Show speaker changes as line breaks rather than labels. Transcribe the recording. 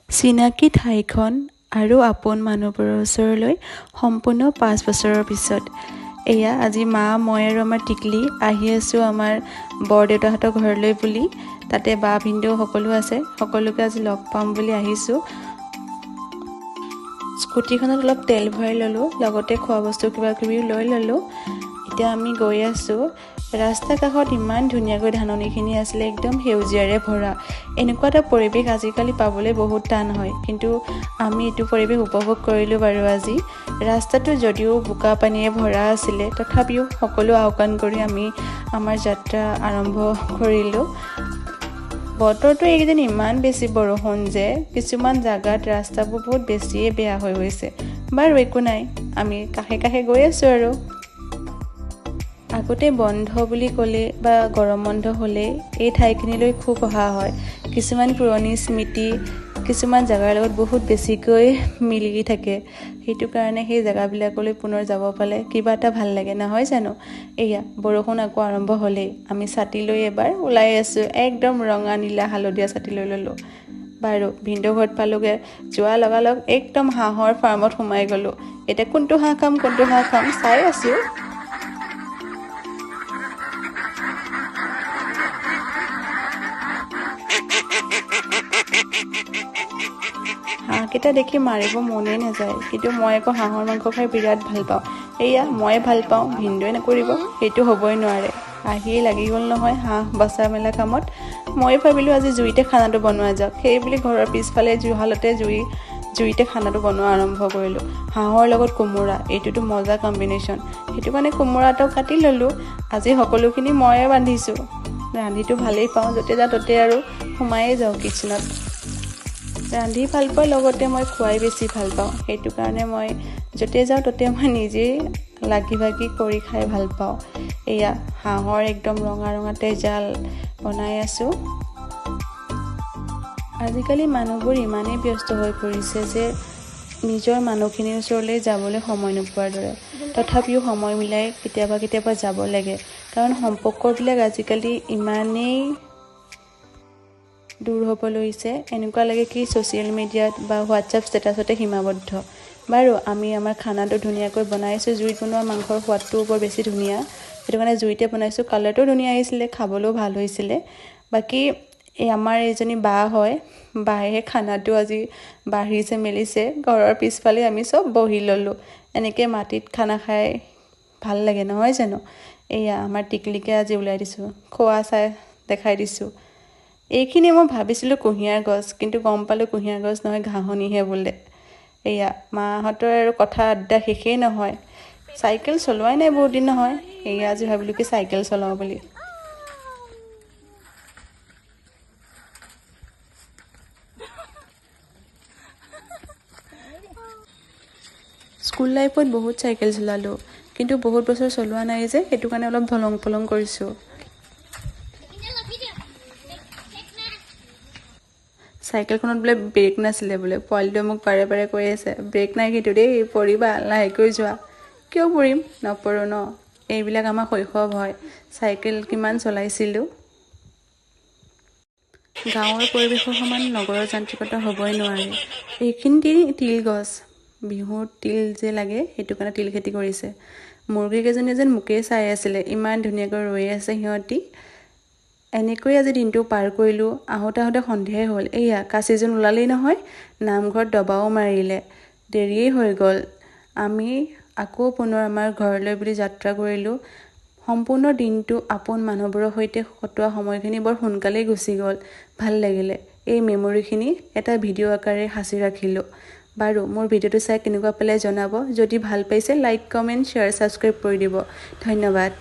চিনাকি ঠাইখন আৰু আপোন মানুহবোৰৰ ওচৰলৈ সম্পূৰ্ণ 5 বছৰৰ পিছত এয়া আজি মা মই আৰু আমাৰ টিকলি আহি আছোঁ আমাৰ বৰদেউতাহঁতৰ ঘৰলৈ বুলি। তাতে বা ভিনদেউ সকলো আছে, সকলোকে আজি লগ পাম বুলি আহিছোঁ। স্কুটিখনত অলপ তেল ভৰাই ল'লোঁ, লগতে খোৱা বস্তু কিবা কিবিও লৈ ল'লোঁ। এতিয়া আমি গৈ আছোঁ। ৰাস্তা কাষত ইমান ধুনীয়াকৈ ধাননিখিনি আছিলে, একদম সেউজীয়াৰে ভৰা। এনেকুৱা এটা পৰিৱেশ আজিকালি পাবলৈ বহুত টান হয়, কিন্তু আমি এইটো পৰিৱেশ উপভোগ কৰিলোঁ বাৰু আজি। ৰাস্তাটো যদিও বোকা পানীয়ে ভৰা আছিলে, তথাপিও সকলো আওকাণ কৰি আমি আমাৰ যাত্ৰা আৰম্ভ কৰিলোঁ। বতৰটো এইকেইদিন ইমান বেছি বৰষুণ যে কিছুমান জাগাত ৰাস্তাবোৰ বহুত বেছিয়ে বেয়া হৈ গৈছে। বাৰু একো নাই, আমি কাষে কাষে গৈ আছোঁ আৰু। আগতে বন্ধ বুলি ক'লে বা গৰম বন্ধ হ'লে এই ঠাইখিনিলৈ খুব অহা হয়। কিছুমান পুৰণি স্মৃতি কিছুমান জেগাৰ লগত বহুত বেছিকৈ মিলি থাকে। সেইটো কাৰণে সেই জেগাবিলাকলৈ পুনৰ যাব পালে কিবা এটা ভাল লাগে, নহয় জানো? এয়া বৰষুণ আকৌ আৰম্ভ হ'লেই। আমি ছাতি লৈ এবাৰ ওলাই আছোঁ, একদম ৰঙা নীলা হালধীয়া ছাতি লৈ ল'লোঁ। বাৰু ভিনদেউ ঘৰত পালোঁগৈ। যোৱা লগালগ একদম হাঁহৰ ফাৰ্মত সোমাই গ'লোঁ। এতিয়া কোনটো হাঁহ খাম চাই আছোঁ। হাঁহকেইটা দেখি মাৰিব মনেই নাযায়, কিন্তু মই আকৌ হাঁহৰ মাংস খাই বিৰাট ভাল পাওঁ। এয়া মই ভাল পাওঁ, ভিনদেউৱে নকৰিব, সেইটো হ'বই নোৱাৰে। আহিয়ে লাগি গ'ল নহয় হাঁহ বচা মেলা কামত। মই ভাবিলোঁ আজি জুইতে খানাটো বনোৱা যাওক, সেই বুলি ঘৰৰ পিছফালে জুহালতে জুইতে খানাটো বনোৱা আৰম্ভ কৰিলোঁ। হাঁহৰ লগত কোমোৰা, এইটোতো মজা কম্বিনেশ্যন। সেইটো কাৰণে কোমোৰা এটাও কাটি ল'লোঁ। আজি সকলোখিনি ময়ে ৰান্ধিছোঁ। ৰান্ধিটো ভালেই পাওঁ, য'তে যাওঁ ত'তে আৰু সোমায়ে যাওঁ কিটচেনত। ৰান্ধি ভাল পোৱাৰ লগতে মই খুৱাই বেছি ভাল পাওঁ। সেইটো কাৰণে মই য'তে যাওঁ ত'তে মই নিজেই লাগি ভাগি কৰি খাই ভাল পাওঁ। এয়া হাঁহৰ একদম ৰঙা ৰঙা তেজাল বনাই আছোঁ। আজিকালি মানুহবোৰ ইমানেই ব্যস্ত হৈ পৰিছে যে নিজৰ মানুহখিনিৰ ওচৰলৈ যাবলৈ সময় নোপোৱাৰ দৰে। তথাপিও সময় মিলাই কেতিয়াবা যাব লাগে, কাৰণ সম্পৰ্কবিলাক আজিকালি ইমানেই দূৰ হ'ব লৈছে, এনেকুৱা লাগে কি ছ'চিয়েল মিডিয়াত বা হোৱাটছআপ ষ্টেটাছতে সীমাবদ্ধ। বাৰু আমি আমাৰ খানাটো ধুনীয়াকৈ বনাইছোঁ। জুইত বনোৱা মাংসৰ সোৱাদটোও বৰ বেছি ধুনীয়া, সেইটো কাৰণে জুইতে বনাইছোঁ। কালাৰটো ধুনীয়া আহিছিলে, খাবলৈও ভাল হৈছিলে। বাকী আমাৰ এইজনী বা হয়, বায়ে খানাটো আজি বাঢ়িছে মেলিছে। ঘৰৰ পিছফালে আমি চব বহি ল'লোঁ। এনেকৈ মাটিত খানা খাই ভাল লাগে, নহয় জানো? এয়া আমাৰ টিকলিকে আজি ওলাই দিছোঁ, খোৱা চাই দেখাই দিছোঁ। এইখিনি মই ভাবিছিলোঁ কুঁহিয়াৰ গছ, কিন্তু গম পালোঁ কুঁহিয়াৰ গছ নহয়, ঘাঁহনিহে বোলে। এয়া মাহঁতৰ আৰু কথা আড্ডা শেষেই নহয়। চাইকেল চলোৱাই নাই বহুত দিন নহয়, এয়া আজি ভাবিলোঁ কি চাইকেল চলাওঁ বুলি। স্কুল লাইফত বহুত চাইকেল চলালোঁ, কিন্তু বহুত বছৰ চলোৱা নাই যে, সেইটো কাৰণে অলপ ধলং পলং কৰিছোঁ। চাইকেলখনত বোলে ব্ৰেক নাছিলে বোলে। পোৱালিটোৱে মোক বাৰে বাৰে কৈ আছে, ব্ৰেক নাই কিন্তু দেই, পৰিবা, লাহেকৈ যোৱা। কিয় পৰিম, নপৰোঁ ন। এইবিলাক আমাৰ শৈশৱ হয়, চাইকেল কিমান চলাইছিলোঁ। গাঁৱৰ পৰিৱেশৰ সমান নগৰৰ যান্ত্ৰিকতা হ'বই নোৱাৰে। এইখিনি তিল গছ, বিহুত তিল যে লাগে, সেইটো কাৰণে তিল খেতি কৰিছে। মুৰ্গীকেইজনীয়ে যেন মোকেই চাই আছিলে, ইমান ধুনীয়াকৈ ৰৈ আছে সিহঁতি। এনেকৈ আজি দিনটো পাৰ কৰিলোঁ। আহোঁতে সন্ধিয়াই হ'ল। এয়া কাছিজন ওলালেই নহয়, নামঘৰত দবাও মাৰিলে, দেৰিয়েই হৈ গ'ল। আমি আকৌ পুনৰ আমাৰ ঘৰলৈ বুলি যাত্ৰা কৰিলোঁ। সম্পূৰ্ণ দিনটো আপোন মানুহবোৰৰ সৈতে কটোৱা সময়খিনি বৰ সোনকালেই গুচি গ'ল। ভাল লাগিলে। এই মেমৰিখিনি এটা ভিডিঅ' আকাৰে সাঁচি ৰাখিলোঁ। বাৰু মোৰ ভিডিঅ'টো চাই কেনেকুৱা পালে জনাব। যদি ভাল পাইছে লাইক, কমেণ্ট, শ্বেয়াৰ, ছাবস্ক্ৰাইব কৰি দিব। ধন্যবাদ।